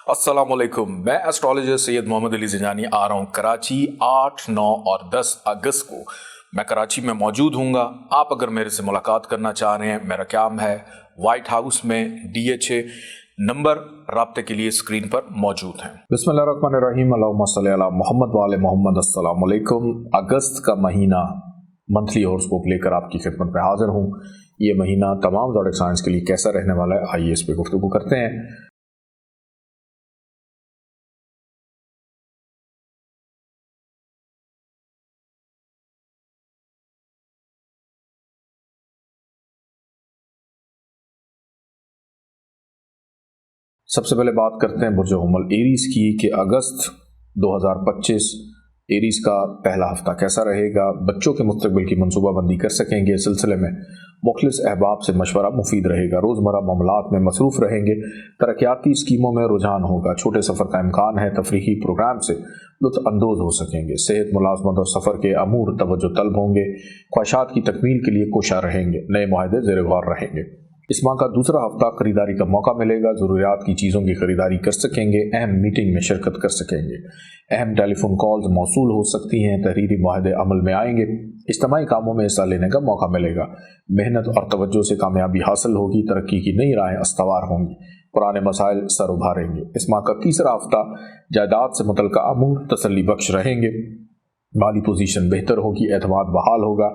अस्सलाम वालेकुम। मैं एस्ट्रोलॉजर सैयद मोहम्मद अली ज़िंजानी आ रहा हूँ कराची 8, 9 और 10 अगस्त को। मैं कराची में मौजूद हूँगा। आप अगर मेरे से मुलाकात करना चाह रहे हैं, मेरा काम है वाइट हाउस में DHA। नंबर राब्ते के लिए स्क्रीन पर मौजूद हैं। बिस्मिल्लाहिर्रहमानिर्रहीम, अल्लाहुम्मा सल्ली अला मोहम्मद व आले मोहम्मद। अस्सलाम वालेकुम। अगस्त का महीना मंथली हॉरोस्कोप लेकर आपकी खिदमत में हाजिर हूँ। ये महीना तमाम ज़ोडिक साइंस के लिए कैसा रहने वाला है, आइए इस पर गुफ्तगू करते हैं। सबसे पहले बात करते हैं बुर्ज हुमल एरीज की कि अगस्त 2025 एरीज का पहला हफ्ता कैसा रहेगा। बच्चों के मुस्तकबिल की मनसूबाबंदी कर सकेंगे। इस सिलसिले में मुख्तलिफ अहबाब से मशवरा मुफीद रहेगा। रोज़मर्रा मामलात में मसरूफ़ रहेंगे। तरक्याती स्कीमों में रुझान होगा। छोटे सफ़र का इम्कान है। तफरीही प्रोग्राम से लुत्फ़ अंदोज़ हो सकेंगे। सेहत, मुलाज़मत और सफ़र के अमूर तवज्जो तलब होंगे। ख्वाहिशात की तकमील के लिए कोशा रहेंगे। नए मुआहदे ज़ेर गौर रहेंगे। इस माह का दूसरा हफ्ता खरीदारी का मौका मिलेगा। ज़रूरियात की चीज़ों की खरीदारी कर सकेंगे। अहम मीटिंग में शिरकत कर सकेंगे। अहम टेलीफोन कॉल्स मौसूल हो सकती हैं। तहरीरी मुआहदे अमल में आएंगे। इज्तिमाई कामों में हिस्सा लेने का मौका मिलेगा। मेहनत और तवज्जो से कामयाबी हासिल होगी। तरक्की की नई राहें अस्तवार होंगी। पुराने मसाइल सर उभारेंगे। इस माह का तीसरा हफ्ता जायदाद से मुतल्लिक़ अमूर तसल्ली बख्श रहेंगे। माली पोजीशन बेहतर होगी। एतमाद बहाल होगा।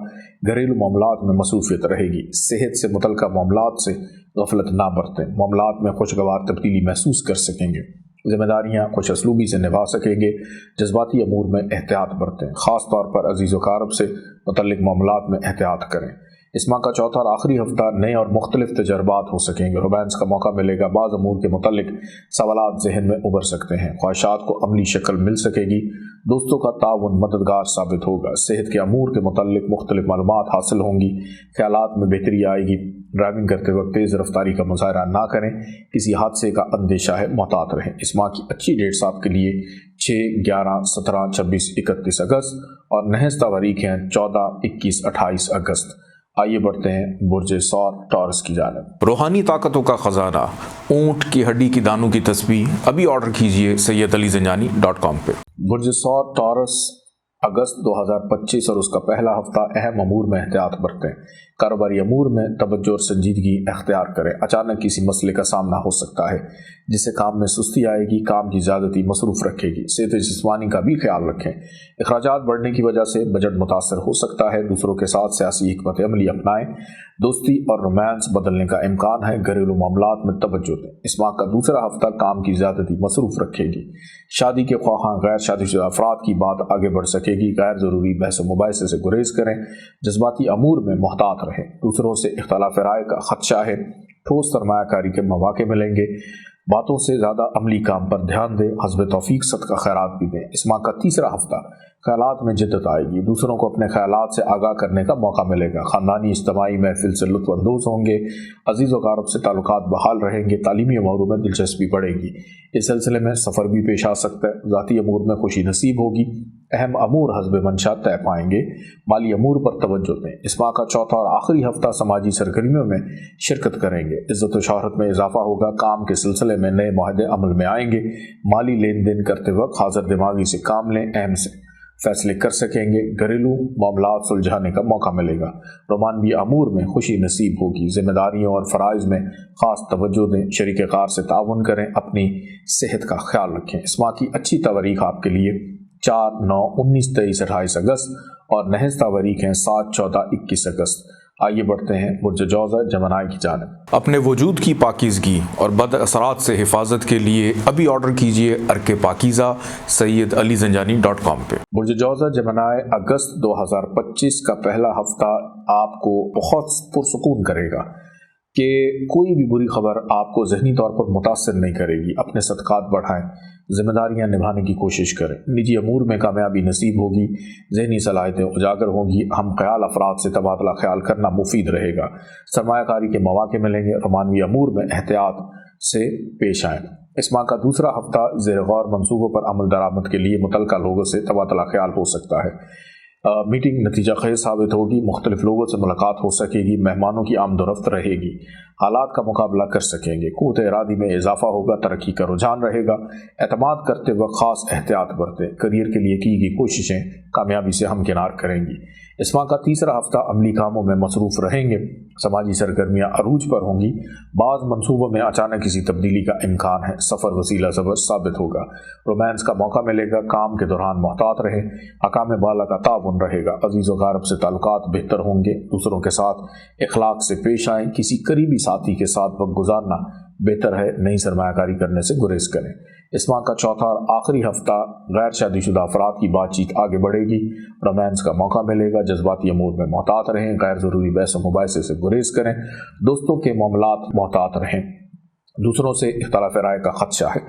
घरेलू मामलात में मसरूफियत रहेगी। सेहत से मुतल्लिक़ मामलात से गफलत ना बरतें। मामलात में खुशगवार तब्दीली महसूस कर सकेंगे। जिम्मेदारियाँ खुश असलूबी से निभा सकेंगे। जज्बाती अमूर में एहतियात बरतें। ख़ास तौर पर अजीज़ व कारब से मुतल्लिक़ मामलात में एहतियात करें। इस माह का चौथा और आखिरी हफ्ता नए और मुख्तलिफ तजर्बात हो सकेंगे। रोमांस का मौका मिलेगा। बाज़ अमूर के मुतल्लिक़ सवालात जहन में उभर सकते हैं। ख्वाहिशात को अमली शक्ल मिल सकेगी। दोस्तों का ताउन मददगार साबित होगा। सेहत के अमूर के मुतल्लिक़ मुख्तलिफ मालूमात हासिल होंगी। ख्यालात में बेहतरी आएगी। ड्राइविंग करते वक्त तेज़ रफ्तारी का मुज़ाहरा ना करें। किसी हादसे का अंदेशा है, मोहतात रहें। इस माह की अच्छी डेट्स आपके लिए 6, 11, 17, 26, 31 अगस्त और नहस तारीख हैं 14, 21, 28 अगस्त। आइए बढ़ते हैं बुर्ज सौर टॉरस की जानिब। रूहानी ताकतों का खजाना, ऊंट की हड्डी की दानों की तस्बीह अभी ऑर्डर कीजिए sayyadalizinjani.com पे। बुर्ज सौर टॉरस अगस्त 2025 और उसका पहला हफ्ता अहम अमूर में एहतियात बरतें। कारोबारी अमूर में तवज्जो और संजीदगी अख्तियार करें। अचानक किसी मसले का सामना हो सकता है जिससे काम में सुस्ती आएगी। काम की ज़्यादती मसरूफ़ रखेगी। सेहत जिस्मानी का भी ख्याल रखें। अखराजात बढ़ने की वजह से बजट मुतासर हो सकता है। दूसरों के साथ सियासी हिकमत अमली अपनाएं। दोस्ती और रोमांस बदलने का इम्कान है। घरेलू मामलात में तवज्जो दें। इस माह का दूसरा हफ्ता काम की ज़्यादती मसरूफ़ रखेगी। शादी के ख्वाहां गैर शादीशुदा अफराद की बात आगे बढ़ सकेगी। गैर ज़रूरी बहस व मुबाहिसे से गुरेज करें। जज्बाती अमूर में मोहतात रहें। दूसरों से इख्तलाफ राय का खदशा है। ठोस सरमायाकारी के मौके मिलेंगे। बातों से ज़्यादा अमली काम पर ध्यान दें। हस्ब तौफीक सदका खैरात भी दें। इस माह का तीसरा हफ्ता ख्यालात में जिद्दत आएगी। दूसरों को अपने ख्यालात से आगाह करने का मौका मिलेगा। ख़ानदानी इज्तिमाई महफिल से लुत्फ़ अंदोज़ होंगे। अजीज़ व क़ारब से ताल्लुकात बहाल रहेंगे। तालीमी अमूर में दिलचस्पी बढ़ेगी। इस सिलसिले में सफ़र भी पेश आ सकता है। ज़ाती अमूर में खुशी नसीब होगी। अहम अमूर हस्ब मंशा तय पाएंगे। माली अमूर पर तवज्जो दें। इस माह का चौथा और आखिरी हफ्ता समाजी सरगर्मियों में शिरकत करेंगे। इज़्ज़त व शोहरत में इजाफा होगा। काम के सिलसिले में नए मुआहदे अमल में आएंगे। माली लेन देन करते वक्त हाज़िर दिमागी से काम लें। अहम से फैसले कर सकेंगे। घरेलू मामलात सुलझाने का मौका मिलेगा। रोमानवी अमूर में खुशी नसीब होगी। जिम्मेदारियों और फ़राइज़ में ख़ास तवज्जो दें। शरीक कार से ताउन करें। अपनी सेहत का ख्याल रखें। इस माह की अच्छी तारीख आपके लिए 4, 9, 19, 23, 28 अगस्त और नहस तारीख हैं 7, 14, 21 अगस्त। आइए बढ़ते हैं बुर्ज जौज़ा जमनाई की जानिब। अपने वजूद की पाकीज़गी और बद असरात से हिफाजत के लिए अभी ऑर्डर कीजिए अर्के पाकीज़ा sayyadalizinjani.com पे। बुर्ज जौज़ा जमनाई अगस्त 2025 का पहला हफ्ता आपको बहुत पुरसुकून करेगा कि कोई भी बुरी खबर आपको ज़हनी तौर पर मुतासर नहीं करेगी। अपने सदक़ात बढ़ाएं। जिम्मेदारियां निभाने की कोशिश करें। निजी अमूर में कामयाबी नसीब होगी। ज़हनी सलाहियतें उजागर होंगी। हम ख्याल अफराद से तबादला ख्याल करना मुफीद रहेगा। सरमायाकारी के मौके मिलेंगे। रोमानवी अमूर में एहतियात से पेश आएँ। इस माह का दूसरा हफ्ता ज़ेर गौर मंसूबों पर अमल दरामद के लिए मुतल्लिक़ा लोगों से तबादला ख्याल हो सकता है। मीटिंग नतीजा खेज साबित होगी। मुख्तलिफ लोगों से मुलाकात हो सकेगी। मेहमानों की आमदोरफ्त रहेगी। हालात का मुकाबला कर सकेंगे। क़ुव्वत इरादी में इजाफा होगा, तरक्की का रुझान रहेगा। एतमाद करते वक्त ख़ास एहतियात बरतें। करियर के लिए की गई कोशिशें कामयाबी से हमकिनार करेंगी। इस माह का तीसरा हफ्ता अमली कामों में मसरूफ़ रहेंगे। समाजी सरगर्मियाँ अरूज पर होंगी। बाज़ मंसूबों में अचानक किसी तब्दीली का इम्कान है। सफ़र वसीला ज़बर साबित होगा। रोमांस का मौका मिलेगा। काम के दौरान मोहतात रहें। हकाम बाला का ताउन रहेगा। अजीज़ व अक़ारब से ताल्लुकात बेहतर होंगे। दूसरों के साथ इखलाक से पेश आएँ। किसी करीबी साथी के साथ वक्त गुजारना बेहतर है। नई सरमायाकारी करने से गुरेज करें। इस माह का चौथा और आखिरी हफ्ता गैर शादीशुदा अफराद की बातचीत आगे बढ़ेगी। रोमांस का मौका मिलेगा। जज्बाती अमूर में मोहतात रहें। गैर ज़रूरी बहस मुबाहिसे से गुरेज करें। दोस्तों के मामलात मोहतात रहें। दूसरों से इख्तिलाफ राय का खदशा है।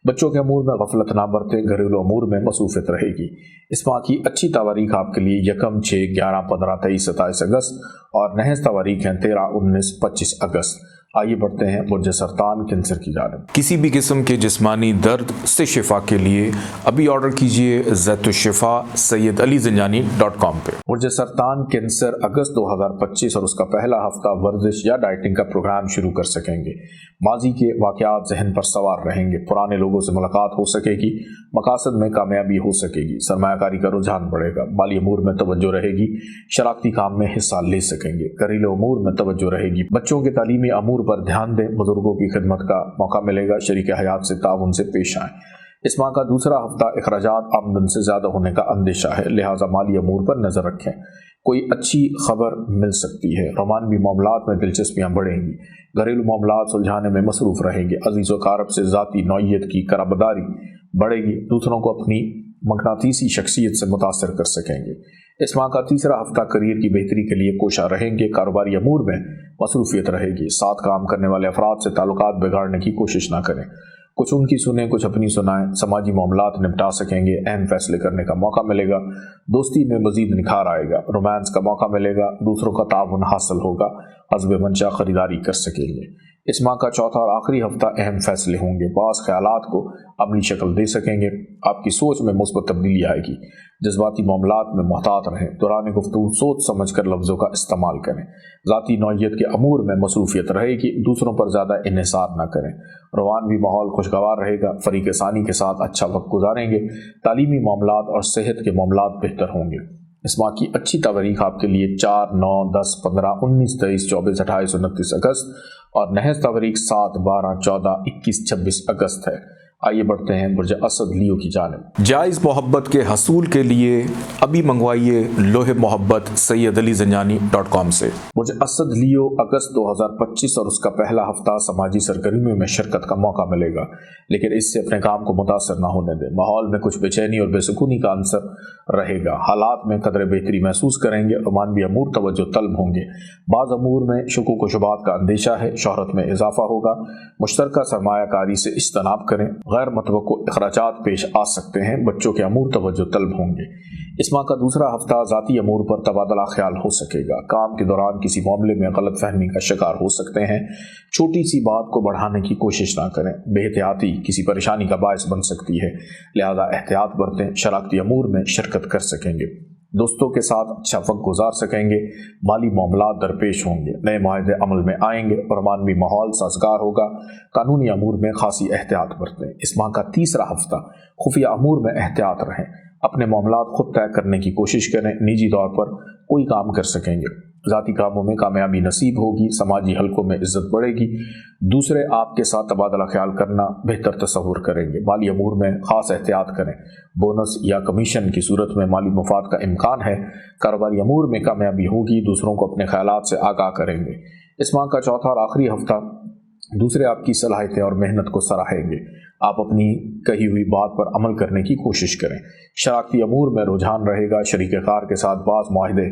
बच्चों के अमूर में गफलत ना बरतें। घरेलू अमूर में मसरूफियत रहेगी। इस माह की अच्छी तवारीख आपके लिए 1, 6, 11, 15, 23, 27 अगस्त और नहज तवारीख हैं 13, 19, 25 अगस्त। आइए बढ़ते हैं बुर्ज सरतान कैंसर की जानिब। किसी भी किस्म के जिस्मानी दर्द से शिफा के लिए अभी ऑर्डर कीजिए ज़ैतुश्शिफा sayyidalizanjani.com पे। बुर्ज सरतान कैंसर अगस्त 2025 और उसका पहला हफ्ता वर्जिश या डाइटिंग का प्रोग्राम शुरू कर सकेंगे। माजी के वाक़यात जहन पर सवार रहेंगे। पुराने लोगों से मुलाकात हो सकेगी। मकासद में कामयाबी हो सकेगी। सरमायाकारी का रुझान बढ़ेगा। माली अमूर में तवज्जो रहेगी। शराकती काम में हिस्सा ले सकेंगे। घरेलू अमूर में तवज्जो रहेगी। बच्चों के तालीमी अमूर पर ध्यान दें। बुजुर्गों की खिदमत का मौका मिलेगा। शरीक हयात से ताउन से पेश आएँ। इस माह का दूसरा हफ्ता अखराजात आमदन से ज़्यादा होने का अंदेशा है, लिहाजा माली अमूर पर नज़र रखें। कोई अच्छी खबर मिल सकती है। रोमानवी मामलात में दिलचस्पियाँ बढ़ेंगी। घरेलू मामलात सुलझाने में मसरूफ़ रहेंगे। अजीज़ व अक़ारब से ज़ाती नौइयत की कराबदारी बढ़ेगी। दूसरों को अपनी मकनातीसी शख्सियत से मुतासर कर सकेंगे। इस माह का तीसरा हफ्ता करियर की बेहतरी के लिए कोशा रहेंगे। कारोबारी अमूर में मसरूफियत रहेगी। साथ काम करने वाले अफराद से ताल्लुकात बिगाड़ने की कोशिश ना करें। कुछ उनकी सुने, कुछ अपनी सुनाएं। समाजी मामलात निपटा सकेंगे। अहम फैसले करने का मौका मिलेगा। दोस्ती में मजीद निखार आएगा। रोमांस का मौका मिलेगा। दूसरों का ताउन हासिल होगा। हस्ब मंशा खरीदारी कर सकेंगे। इस माह का चौथा और आखिरी हफ्ता अहम फैसले होंगे। बाज़ ख्यालात को अमली शक्ल दे सकेंगे। आपकी सोच में मुस्बत तब्दीली आएगी। जज्बाती मामलात में मोहतात रहें। दौरान गुफ्तगू सोच समझ कर लफ्ज़ों का इस्तेमाल करें। ज़ाती नौइयत के अमूर में मसरूफियत रहेगी। दूसरों पर ज़्यादा इन्हिसार न करें। रवानवी माहौल खुशगवार रहेगा। फरीक सानी के साथ अच्छा वक्त गुजारेंगे। तालीमी मामलात और सेहत के मामलात बेहतर होंगे। इस माह की अच्छी तवारीख आपके लिए 4, 9, 10, 15, 19, 23, 24, 28, 29 अगस्त और नहज तवारीख 7, 12, 14, 21, 26 अगस्त है। आइए बढ़ते हैं बुर्ज असद लियो की जानिब। जायज़ मोहब्बत के हसूल के लिए अभी मंगवाइए लोहे मोहब्बत sayyidalizanjani.com से। बुर्ज असद लियो अगस्त 2025 और उसका पहला हफ्ता समाजी सरगर्मियों में शिरकत का मौका मिलेगा, लेकिन इससे अपने काम को मुतासर न होने दें। माहौल में कुछ बेचैनी और बेसुकूनी का अंसर रहेगा। हालात में कदर बेहतरी महसूस करेंगे। रोमानवी अमूर तवज्जो तलब होंगे। बाज़ अमूर में शुकूक व शुबात का अंदेशा है। शोहरत में इजाफा होगा। मुश्तरका सरमायाकारी से इज्तनाब करें। गैर मतवक्को अखराजात पेश आ सकते हैं। बच्चों के अमूर तवज्जो तलब होंगे। इस माह का दूसरा हफ्ता ज़ाती अमूर पर तबादला ख्याल हो सकेगा। काम के दौरान किसी मामले में गलत फहमी का शिकार हो सकते हैं। छोटी सी बात को बढ़ाने की कोशिश ना करें। बेहतियाती किसी परेशानी का बायस बन सकती है, लिहाजा एहतियात बरतें। शराकती अमूर में शिरकत कर सकेंगे। दोस्तों के साथ अच्छा वक्त गुजार सकेंगे। माली मामलात दरपेश होंगे। नए माहदे अमल में आएंगे और मानवी माहौल साजगार होगा। कानूनी अमूर में खासी एहतियात बरतें। इस माह का तीसरा हफ्ता खुफिया अमूर में एहतियात रहें। अपने मामलात खुद तय करने की कोशिश करें। निजी तौर पर कोई काम कर सकेंगे। ज़ाती कामों में कामयाबी नसीब होगी। समाजी हलकों में इज्जत बढ़ेगी। दूसरे आपके साथ तबादला ख्याल करना बेहतर तस्वुर करेंगे। माली अमूर में ख़ास एहतियात करें। बोनस या कमीशन की सूरत में माली मुफाद का इम्कान है। कारोबारी अमूर में कामयाबी होगी। दूसरों को अपने ख्यालात से आगाह करेंगे। इस माह का चौथा और आखिरी हफ्ता दूसरे आपकी सलाहियतें और मेहनत को सराहेंगे। आप अपनी कही हुई बात पर अमल करने की कोशिश करें। शराकती अमूर में रुझान रहेगा। शरीके कार के साथ बाज़ मुआहदे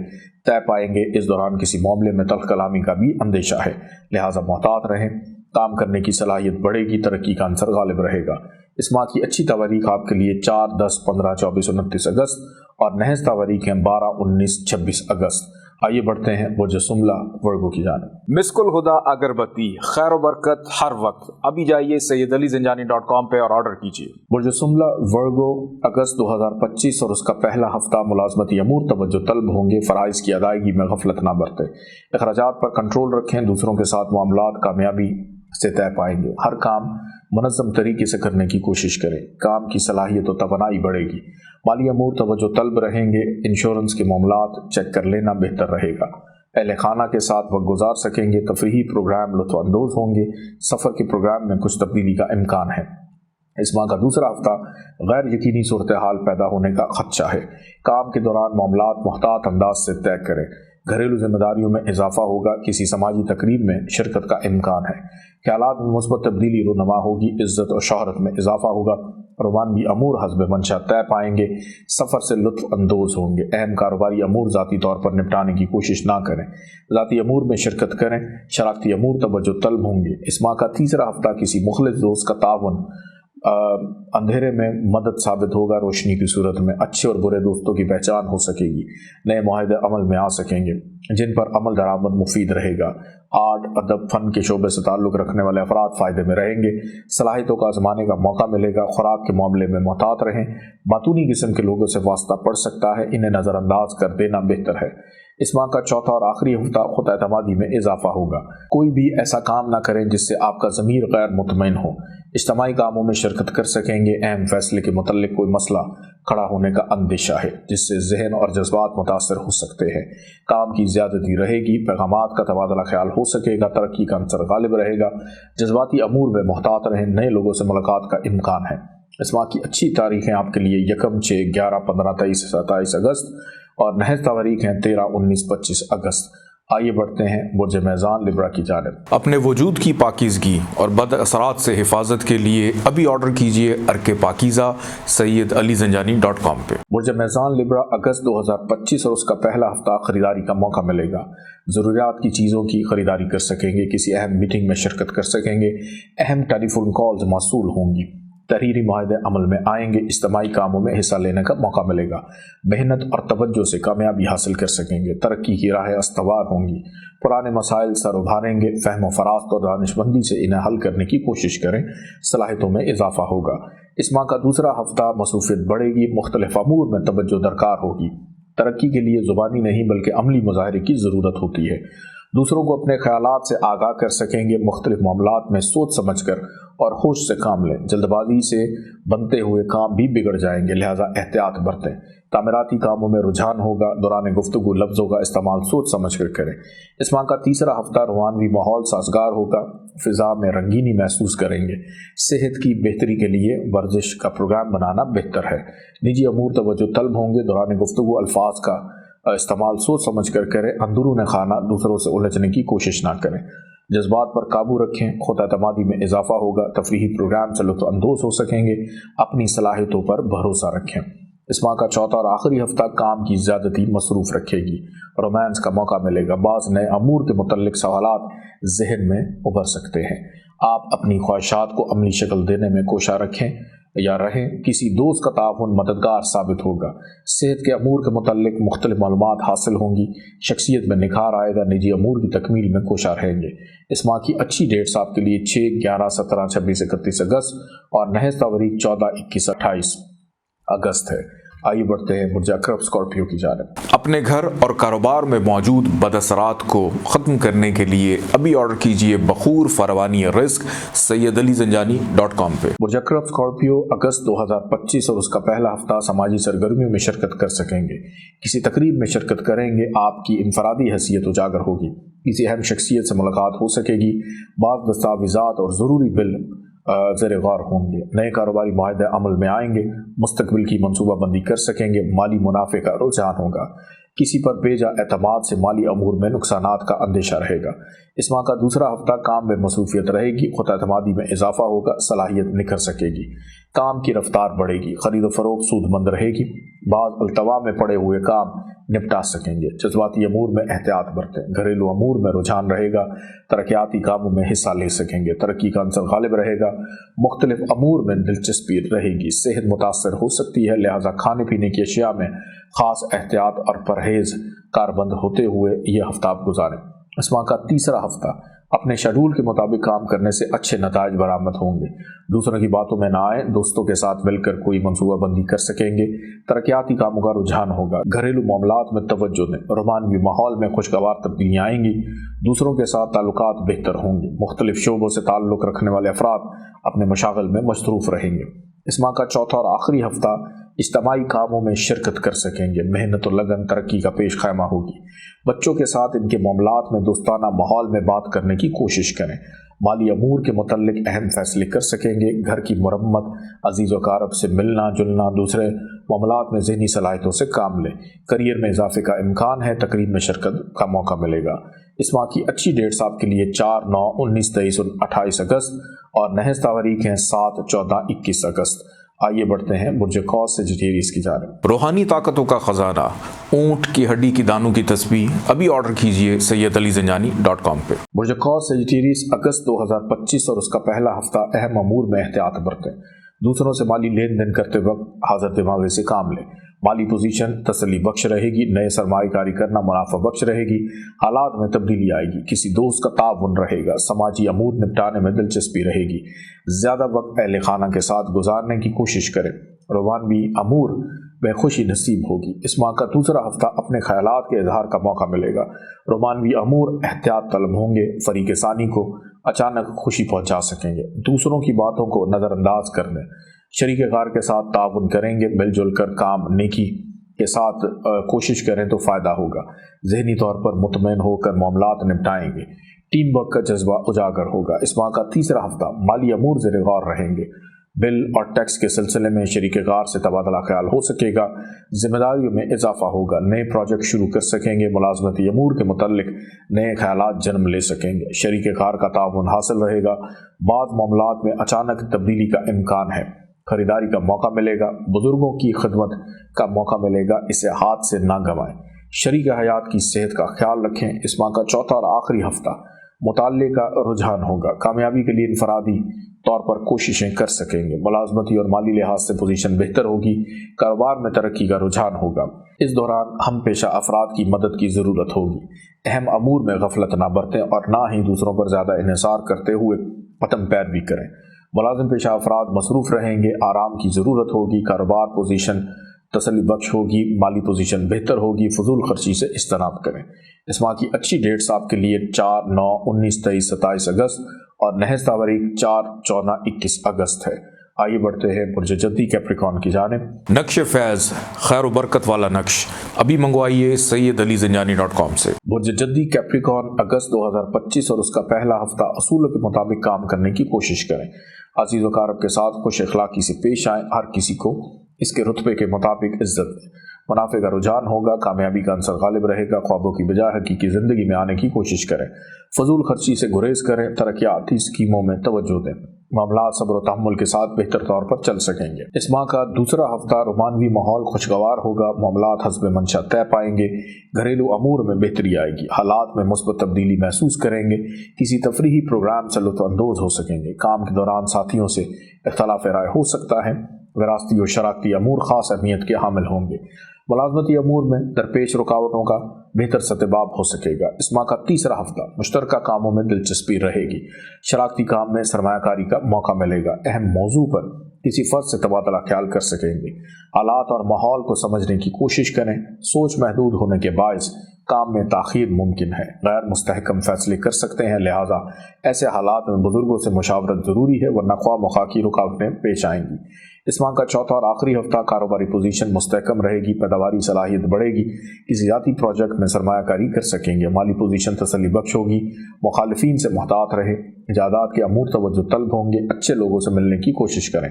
तय पाएंगे। इस दौरान किसी मामले में तल्ख कलामी का भी अंदेशा है, लिहाजा मोहतात रहें। काम करने की सलाहियत बढ़ेगी। तरक्की का अंसर गालिब रहेगा। इस माह की अच्छी तवारीख आपके लिए 4, 10, 15, 24, 29 अगस्त और नहज तवारीख हैं 12, 19, 26 अगस्त। आइए बढ़ते हैं बुर्ज सुमला वर्गो की जानिब। मिस्कुल हुदा अगरबत्ती, खैर बरकत हर वक्त। अभी जाइए सैयदअलीज़ंजानी.com पे और ऑर्डर कीजिए। बुर्ज सुमला वर्गो अगस्त 2025 और उसका पहला हफ्ता मुलाजमती अमूर तवज्जो तलब होंगे। फ़राइज़ की अदायगी में गफलत ना बरतें, अखराजात पर कंट्रोल रखें, दूसरों के साथ मामलात कामयाबी से तय पाएंगे। हर काम मुनज़्ज़म तरीके से करने की कोशिश करें, काम की सलाहियत और तवानाई बढ़ेगी। माली अमूर तवज्जो तलब रहेंगे, इंश्योरेंस के मामलात चेक कर लेना बेहतर रहेगा। अहले खाना के साथ वक्त गुजार सकेंगे, तफरीही प्रोग्राम लुत्फ़अंदोज़ होंगे। सफ़र के प्रोग्राम में कुछ तब्दीली का इम्कान है। इस माह का दूसरा हफ्ता गैर यकीनी सूरत हाल पैदा होने का खदशा है। काम के दौरान मामलात मुहतात अंदाज से तय करें। घरेलू जिम्मेदारियों में इजाफा होगा, किसी समाजी तकरीब में शिरकत का इम्कान है। ख्यालात में मुस्बत तब्दीली रुनमा होगी, इज्जत और शोहरत में इजाफा होगा। रोमानवी अमूर हस्ब मंशा तय पाएंगे, सफ़र से लुत्फ़ अंदोज़ होंगे। अहम कारोबारी अमूर ज़ाती तौर पर निपटाने की कोशिश ना करें, ज़ाती अमूर में शिरकत करें। शराकती अमूर तवज्जो तलब होंगे। इस माह का तीसरा हफ्ता किसी मुखलिस दोस्त का ताउन अंधेरे में मदद साबित होगा। रोशनी की सूरत में अच्छे और बुरे दोस्तों की पहचान हो सकेगी। नए मुआहदे अमल में आ सकेंगे जिन पर अमल दरामद मुफीद रहेगा। आर्ट, अदब, फ़न के शोबे से ताल्लुक़ रखने वाले अफराद फ़ायदे में रहेंगे। सलाहियतों का आजमाने का मौका मिलेगा। खुराक के मामले में मोहतात रहें। बातूनी किस्म के लोगों से वास्ता पड़ सकता है, इन्हें नज़रअंदाज कर देना बेहतर है। इस माह का चौथा और आखिरी हफ्ता खुद एतमादी में इजाफा होगा। कोई भी ऐसा काम ना करें जिससे आपका ज़मीर गैर मुतमईन हो। इज्तिमाई कामों में शिरकत कर सकेंगे। अहम फैसले के मुतल्लिक कोई मसला खड़ा होने का अंदेशा है जिससे जहन और जज्बात मुतासर हो सकते हैं। काम की ज़्यादती रहेगी, पैगामात का तबादला ख्याल हो सकेगा, तरक्की का अंसर गालिब रहेगा। जज्बाती अमूर में मुहतात रहें, नए लोगों से मुलाकात का इम्कान है। इस माह की अच्छी तारीखें आपके लिए 1, 6, 11, 15, 23, 27 अगस्त और नहज तारीख हैं 13, 19, 25 अगस्त। आइए बढ़ते हैं बुर्ज मेज़ान लिब्रा की जानिब। अपने वजूद की पाकीज़गी और बद असरात से हिफाजत के लिए अभी ऑर्डर कीजिए अर्के पाकीज़ा सैयदअलीज़ंजानी.com पे। बुर्ज मेज़ान लिब्रा अगस्त 2025 और उसका पहला हफ्ता ख़रीदारी का मौका मिलेगा। ज़रूरियात की चीज़ों की ख़रीदारी कर सकेंगे, किसी अहम मीटिंग में शिरकत कर सकेंगे, अहम टेलीफोन कॉल्स मौसूल होंगी, तहरीरी मुआहदे अमल में आएंगे, इज्तिमाई कामों में हिस्सा लेने का मौका मिलेगा। मेहनत और तवज्जो से कामयाबी हासिल कर सकेंगे, तरक्की की राहें अस्तवार होंगी। पुराने मसाइल सर उभारेंगे, फहम फरास्त और दानिशमंदी से इन्हें हल करने की कोशिश करें, सलाहियतों में इजाफा होगा। इस माह का दूसरा हफ्ता मसरूफियत बढ़ेगी, मुख्तलिफ अमूर में तवज्जो दरकार होगी। तरक्की के लिए ज़ुबानी नहीं बल्कि अमली मुजाहरे की ज़रूरत होती है। दूसरों को अपने ख्यालात से आगाह कर सकेंगे। मुख्तलिफ मामलात में सोच समझ कर और होश से काम लें। जल्दबाजी से बनते हुए काम भी बिगड़ जाएंगे, लिहाजा एहतियात बरतें। तामीराती कामों में रुझान होगा। दौरान गुफ्तगू लफ्ज़ों का इस्तेमाल सोच समझ कर करें। इस माह का तीसरा हफ्ता रूहानी माहौल साजगार होगा। फ़िज़ा में रंगीनी महसूस करेंगे। सेहत की बेहतरी के लिए वर्जिश का प्रोग्राम बनाना बेहतर है। निजी अमूर तवज्जो तलब होंगे। दौरान गुफ्तगू अल्फाज का इस्तेमाल सोच समझ कर करें। अंदरून खाना दूसरों से उलझने की कोशिश ना करें। जज्बात पर काबू रखें। खुद एतमादी में इजाफा होगा। तफरीही प्रोग्राम से लुत्फ़ अंदोज़ हो सकेंगे। अपनी सलाहियतों पर भरोसा रखें। इस माह का चौथा और आखिरी हफ्ता काम की ज़्यादती मसरूफ़ रखेगी। रोमांस का मौका मिलेगा। बाज़ नए अमूर के मुतल्लिक सवालात जहन में उभर सकते हैं। आप अपनी ख्वाहिशात को अमली शक्ल देने में कोशा रखें या रहें। किसी दोस्त का ताउन मददगार साबित होगा। सेहत के अमूर के मुतल्लिक मुख्तलिफ मालूमात हासिल होंगी। शख्सियत में निखार आएगा। निजी अमूर की तकमील में कोशा रहेंगे। इस माह की अच्छी डेट्स आपके लिए 6, 11, 17, 26, 31 अगस्त और नहज तारीख 14, 21, 28 अगस्त है। आइए बढ़ते हैं बुर्ज अक़रब स्कॉर्पियो की जानिब। अपने घर और कारोबार में मौजूद बदअसरात को ख़त्म करने के लिए अभी ऑर्डर कीजिए बखूर फरवानी रिस्क सैयदअलीज़ंजानी.com पे। बुर्ज अक़रब स्कॉर्पियो अगस्त 2025 और उसका पहला हफ्ता समाजी सरगर्मियों में शिरकत कर सकेंगे। किसी तकरीब में शिरकत करेंगे। आपकी इनफरादी हैसियत उजागर होगी। किसी अहम शख्सियत से मुलाकात हो सकेगी। बाज़ दस्तावेज़ात और ज़रूरी बिल ज़ेर गौर होंगे। नए कारोबारी मुआहदे अमल में आएंगे। मुस्तकबिल की मनसूबाबंदी कर सकेंगे। माली मुनाफे का रुझान होगा। किसी पर बेजा एतमाद से माली अमूर में नुकसानात का अंदेशा रहेगा। इस माह का दूसरा हफ्ता काम में मसरूफियत रहेगी। खुद एतमादी में इजाफा होगा। सलाहियत निखर सकेगी। کام کی رفتار بڑھے گی، خرید و فروخت سود مند رہے گی، بعض التوا میں پڑے ہوئے کام نپٹا سکیں گے۔ جذباتی امور میں احتیاط برتیں، گھریلو امور میں رجحان رہے گا، ترقیاتی کاموں میں حصہ لے سکیں گے، ترقی کا عنصر غالب رہے گا، مختلف امور میں دلچسپی رہے گی، صحت متاثر ہو سکتی ہے، لہٰذا کھانے پینے کی اشیاء میں خاص احتیاط اور پرہیز کاربند ہوتے ہوئے یہ ہفتہ آپ گزاریں۔ اس ماہ کا تیسرا ہفتہ اپنے شیڈول کے مطابق کام کرنے سے اچھے نتائج برآمد ہوں گے، دوسروں کی باتوں میں نہ آئیں، دوستوں کے ساتھ مل کر کوئی منصوبہ بندی کر سکیں گے، ترقیاتی کاموں کا رجحان ہوگا، گھریلو معاملات میں توجہ دیں، رومانوی ماحول میں خوشگوار تبدیلیاں آئیں گی، دوسروں کے ساتھ تعلقات بہتر ہوں گے، مختلف شعبوں سے تعلق رکھنے والے افراد اپنے مشاغل میں مصروف رہیں گے۔ اس ماہ کا چوتھا اور آخری ہفتہ اجتماعی کاموں میں شرکت کر سکیں گے، محنت و لگن ترقی کا پیش خیمہ ہوگی، بچوں کے ساتھ ان کے معاملات میں دوستانہ ماحول میں بات کرنے کی کوشش کریں، مالی امور کے متعلق اہم فیصلے کر سکیں گے، گھر کی مرمت، عزیز و اقارب سے ملنا جلنا، دوسرے معاملات میں ذہنی صلاحیتوں سے کام لیں، کریئر میں اضافے کا امکان ہے، تقریب میں شرکت کا موقع ملے گا۔ اس ماہ کی اچھی ڈیٹس آپ کے لیے 4، 9، 19، 23 اور 28 اگست اور نحس تاریخ ہیں 7، 14، 21 اگست۔ آئیے بڑھتے ہیں برج قوس سیجیٹیریس کی جانب۔ روحانی طاقتوں کا خزانہ، اونٹ کی ہڈی کی دانوں کی تسبیح ابھی آرڈر کیجئے SayyidAliZanjani.com پہ۔ برج قوس سیجیٹیریس اگست 2025 اور اس کا پہلا ہفتہ اہم امور میں احتیاط برتیں، دوسروں سے مالی لین دین کرتے وقت حاضر دماغی سے کام لیں، مالی پوزیشن تسلی بخش رہے گی، نئے سرمایہ کاری کرنا منافع بخش رہے گی، حالات میں تبدیلی آئے گی، کسی دوست کا تعاون رہے گا، سماجی امور نپٹانے میں دلچسپی رہے گی، زیادہ وقت اہل خانہ کے ساتھ گزارنے کی کوشش کریں، روحانی امور میں خوشی نصیب ہوگی۔ اس ماہ کا دوسرا ہفتہ اپنے خیالات کے اظہار کا موقع ملے گا، روحانی امور احتیاط طلب ہوں گے، فریق ثانی کو اچانک خوشی پہنچا سکیں گے، دوسروں کی باتوں کو نظر انداز کر دیں، شریک کار کے ساتھ تعاون کریں گے، مل جل کر کام نیکی کے ساتھ کوشش کریں تو فائدہ ہوگا، ذہنی طور پر مطمئن ہو کر معاملات نپٹائیں گے، ٹیم ورک کا جذبہ اجاگر ہوگا۔ اس ماہ کا تیسرا ہفتہ مالی امور زیر غور رہیں گے، بل اور ٹیکس کے سلسلے میں شریک کار سے تبادلہ خیال ہو سکے گا، ذمہ داریوں میں اضافہ ہوگا، نئے پروجیکٹ شروع کر سکیں گے، ملازمتی امور کے متعلق نئے خیالات جنم لے سکیں گے، شریک کار کا تعاون حاصل رہے گا، بعض معاملات میں اچانک تبدیلی کا امکان ہے، خریداری کا موقع ملے گا، بزرگوں کی خدمت کا موقع ملے گا، اسے ہاتھ سے نہ گنوائیں، شریک حیات کی صحت کا خیال رکھیں۔ اس ماہ کا چوتھا اور آخری ہفتہ مطالعے کا رجحان ہوگا، کامیابی کے لیے انفرادی طور پر کوششیں کر سکیں گے، ملازمتی اور مالی لحاظ سے پوزیشن بہتر ہوگی، کاروبار میں ترقی کا رجحان ہوگا۔ اس دوران ہم پیشہ افراد کی مدد کی ضرورت ہوگی، اہم امور میں غفلت نہ برتیں اور نہ ہی دوسروں پر زیادہ انحصار کرتے ہوئے عدم پیروی کریں، ملازم پیشہ افراد مصروف رہیں گے، آرام کی ضرورت ہوگی، کاروبار پوزیشن تسلی بخش ہوگی، مالی پوزیشن بہتر ہوگی، فضول خرچی سے اجتناب کریں۔ اس ماہ کی اچھی ڈیٹس آپ کے لیے 4، 9، 19، 23، 27 اگست اور نحس تاریخ 4، 14، 21 اگست ہے۔ آئیے بڑھتے ہیں برج جدی کیپریکارن کی جانب۔ نقش فیض، خیر و برکت والا نقش ابھی منگوائیے SayyidAliZanjani.com سے۔ برج جدی کیپریکارن اگست 2025 اور اس کا پہلا ہفتہ اصولوں کے مطابق کام کرنے کی کوشش کریں، عزیز و اقارب کے ساتھ خوش اخلاقی سے پیش آئیں، ہر کسی کو اس کے رتبے کے مطابق عزت دیں، منافع کا رجحان ہوگا، کامیابی کا عنصر غالب رہے گا، خوابوں کی بجائے حقیقی زندگی میں آنے کی کوشش کریں، فضول خرچی سے گریز کریں، ترقیاتی اسکیموں میں توجہ دیں، معاملات صبر و تحمل کے ساتھ بہتر طور پر چل سکیں گے۔ اس ماہ کا دوسرا ہفتہ رومانوی ماحول خوشگوار ہوگا، معاملات حسب منشا طے پائیں گے، گھریلو امور میں بہتری آئے گی، حالات میں مثبت تبدیلی محسوس کریں گے، کسی تفریحی پروگرام سے لطف اندوز ہو سکیں گے، کام کے دوران ساتھیوں سے اختلاف رائے ہو سکتا ہے، وراثتی و شراکتی امور خاص اہمیت کے حامل ہوں گے، ملازمتی امور میں درپیش رکاوٹوں کا بہتر ستباب ہو سکے گا۔ اس ماہ کا تیسرا ہفتہ مشترکہ کاموں میں دلچسپی رہے گی، شراکتی کام میں سرمایہ کاری کا موقع ملے گا، اہم موضوع پر کسی فرد سے تبادلہ خیال کر سکیں گے، حالات اور ماحول کو سمجھنے کی کوشش کریں، سوچ محدود ہونے کے باعث کام میں تاخیر ممکن ہے، غیر مستحکم فیصلے کر سکتے ہیں، لہٰذا ایسے حالات میں بزرگوں سے مشاورت ضروری ہے ورنہ خواہ مخواہ کی رکاوٹیں پیش آئیں گی۔ اس ماہ کا چوتھا اور آخری ہفتہ کاروباری پوزیشن مستحکم رہے گی، پیداواری صلاحیت بڑھے گی، کسی ذاتی پروجیکٹ میں سرمایہ کاری کر سکیں گے، مالی پوزیشن تسلی بخش ہوگی، مخالفین سے محتاط رہے، जायदाद के अमूर तवज्जो तलब होंगे, अच्छे लोगों से मिलने की कोशिश करें,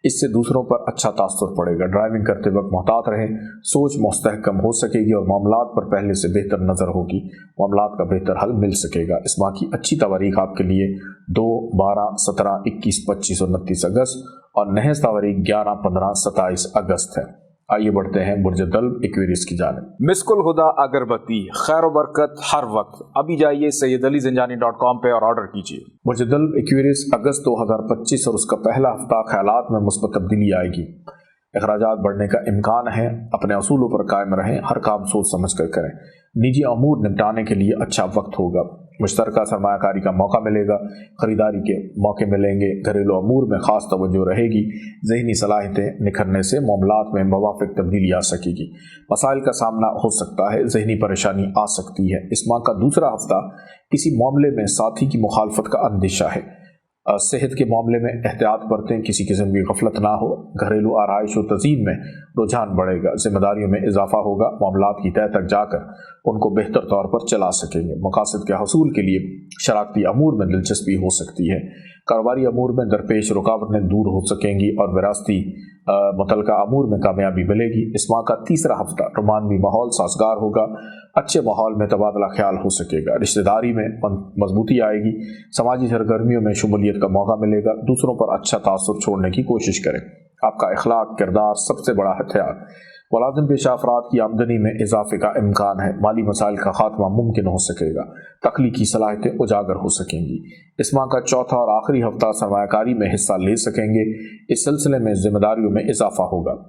इससे दूसरों पर अच्छा तासुर पड़ेगा। ड्राइविंग करते वक्त मोहतात रहें, सोच मुस्तहकम हो सकेगी और मामलात पर पहले से बेहतर नज़र होगी, मामलात का बेहतर हल मिल सकेगा। इस माह की अच्छी तारीख आपके लिए 2, 12, 17, 21, 25 और 29 अगस्त और नहस तारीख 11, 15, 27 अगस्त है। आइए बढ़ते हैं बुर्ज दल्ब एक्वेरियस की जानिब। मिस्कुल हुदा अगरबत्ती, खैर व बरकत हर वक्त। अभी जाइए सैयदअलीज़ंजानी.com पे और ऑर्डर कीजिए। बुर्ज दल्ब एक्वेरियस अगस्त 2025 और उसका पहला हफ्ता ख्यालात में मुस्बत तब्दीली आएगी, अखराजात बढ़ने का इम्कान है। अपने असूलों पर कायम रहें, हर काम सोच समझ कर करें। निजी अमूर निपटाने के लिए अच्छा वक्त होगा, मुश्तरका सरमायाकारी का मौका मिलेगा, खरीदारी के मौके मिलेंगे। घरेलू अमूर में ख़ास तवज्जो रहेगी, ज़हनी सलाहियतें निखरने से मामलात में मुवाफ़िक तब्दीली आ सकेगी। मसाइल का सामना हो सकता है, ज़हनी परेशानी आ सकती है। इस माह का दूसरा हफ्ता किसी मामले में साथी की मुखालफत का अंदेशा है। सेहत के मामले में एहतियात बरतें, किसी किस्म की गफलत ना हो। घरेलू आराइश और तज़ीन में रुझान बढ़ेगा, जिम्मेदारियों में इजाफा होगा, मामलात की तह तक जाकर उनको बेहतर तौर पर चला सकेंगे। मकासद के हसूल के लिए शराकती अमूर में दिलचस्पी हो सकती है। कारोबारी अमूर में दरपेश रुकावटें दूर हो सकेंगी और विरासती मुतलका अमूर में कामयाबी मिलेगी। इस माह का तीसरा हफ्ता रोमानवी माहौल साजगार होगा, अच्छे माहौल में तबादला ख्याल हो सकेगा, रिश्तेदारी में मजबूती आएगी, समाजी सरगर्मियों में शमूलियत का मौका मिलेगा। दूसरों पर अच्छा तासुर छोड़ने की कोशिश करें, आपका अखलाक किरदार सबसे बड़ा हथियार। मुलाजिम पेशा अफराद की आमदनी में इजाफे का इम्कान है, माली मसाइल का खात्मा मुमकिन हो सकेगा, तख्लीकी सलाहियतें उजागर हो सकेंगी। इस माह का चौथा और आखिरी हफ्ता सरमायाकारी में हिस्सा ले सकेंगे, इस सिलसिले में जिम्मेदारियों में इजाफा होगा,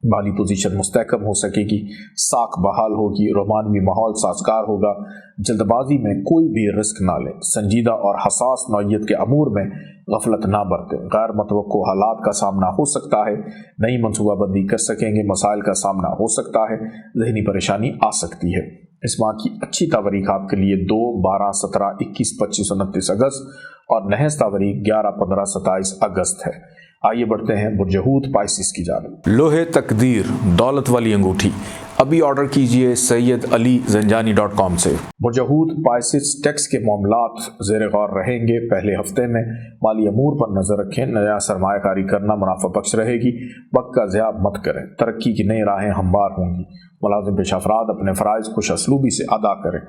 माली पोजीशन मुस्तहकम हो सकेगी, साख बहाल होगी, रोमानवी माहौल साजगार होगा। जल्दबाजी में कोई भी रिस्क ना लें, संजीदा और हसास नौइयत के अमूर में गफलत ना बरतें। गैर मुतवक्को हालात का सामना हो सकता है, नई मनसूबाबंदी कर सकेंगे, मसाइल का सामना हो सकता है, जहनी परेशानी आ सकती है। इस माह की अच्छी तारीख आपके लिए 2, 12, 17, 21, 25 और 29 अगस्त और नहस तारीख 11, 15, 27 अगस्त है। आइए बढ़ते हैं बुर्ज हूत पाइसिस की जानिब। लोहे तकदीर दौलत वाली अंगूठी, अभी ऑर्डर कीजिए सैयदअलीज़ंजानी.com से। बुर्ज हूत पाइसिस टैक्स के मामलात ज़ेर गौर रहेंगे। पहले हफ्ते में माली अमूर पर नज़र रखें, नया सरमायाकारी करना मुनाफा बख्श रहेगी, वक्त का ज़िया मत करें, तरक्की की नई राहें हमवार होंगी। मुलाजिम पेशा अफराद अपने फ़राइज़ खुश असलूबी से अदा करें,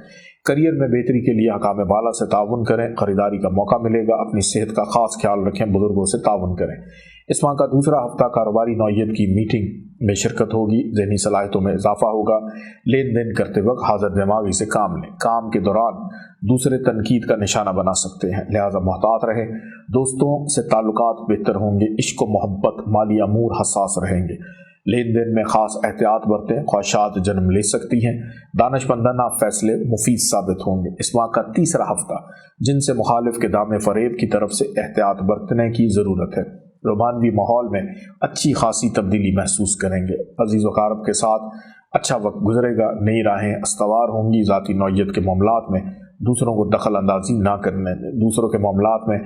करियर में बेहतरी के लिए हकाम बाला से ताउन करें, खरीदारी का मौका मिलेगा, अपनी सेहत का खास ख्याल रखें, बुजुर्गों से ताउन करें। इस माह का दूसरा हफ्ता कारोबारी नौइयत की मीटिंग में शिरकत होगी, ज़हनी सलाहियतों में इजाफा होगा, लेन देन करते वक्त हाज़िर दिमागी से काम लें, काम के दौरान दूसरे तनकीद का निशाना बना सकते हैं, लिहाजा मोहतात रहें। दोस्तों से ताल्लुकात बेहतर होंगे, इश्क व मोहब्बत माली अमूर हसास रहेंगे, लेन देन में खास एहतियात बरतें, ख्वाहिशात जन्म ले सकती हैं, दानिशमंदाना फैसले मुफीद साबित होंगे। इस माह का तीसरा हफ्ता जिनसे मुखालिफ के दामे फरेब की तरफ से एहतियात बरतने की ज़रूरत है, रोमानवी माहौल में अच्छी खासी तब्दीली महसूस करेंगे, अजीज़ व क़ारब के साथ अच्छा वक्त गुजरेगा, नई राहें अस्तवार होंगी। ज़ाती नौइयत के मामलात में दूसरों को दखल अंदाजी ना करने दें, दूसरों के मामलात में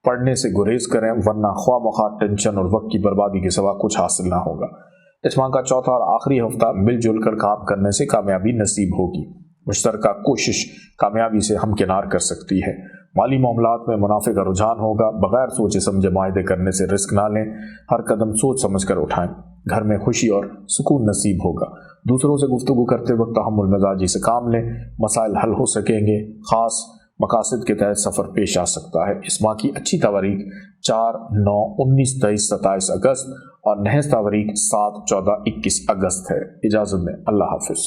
पढ़ने से गुरेज करें, वरना ख्वाह मख्वाह टेंशन और वक्त की बर्बादी के सिवा कुछ हासिल ना होगा। इस माह का चौथा और आखिरी हफ्ता मिलजुल कर काम करने से कामयाबी नसीब होगी, मुश्तरका कोशिश कामयाबी से हमकिनार कर सकती है। माली मामलात में मुनाफे का रुझान होगा, बगैर सोचे समझे माहिदे करने से रिस्क ना लें, हर कदम सोच समझ कर उठाएं, घर में खुशी और सुकून नसीब होगा। दूसरों से गुफ्तगू करते वक्त तहम्मुल मिजाजी से काम लें, मसाइल हल हो सकेंगे, खास मकासद के तहत सफ़र पेश आ सकता है। इस माह की अच्छी तारीख 4, 9, 19, 23, 27 अगस्त और नहस तारीख 7, 14, 21 अगस्त है। इजाज़त में, अल्लाह हाफिज़।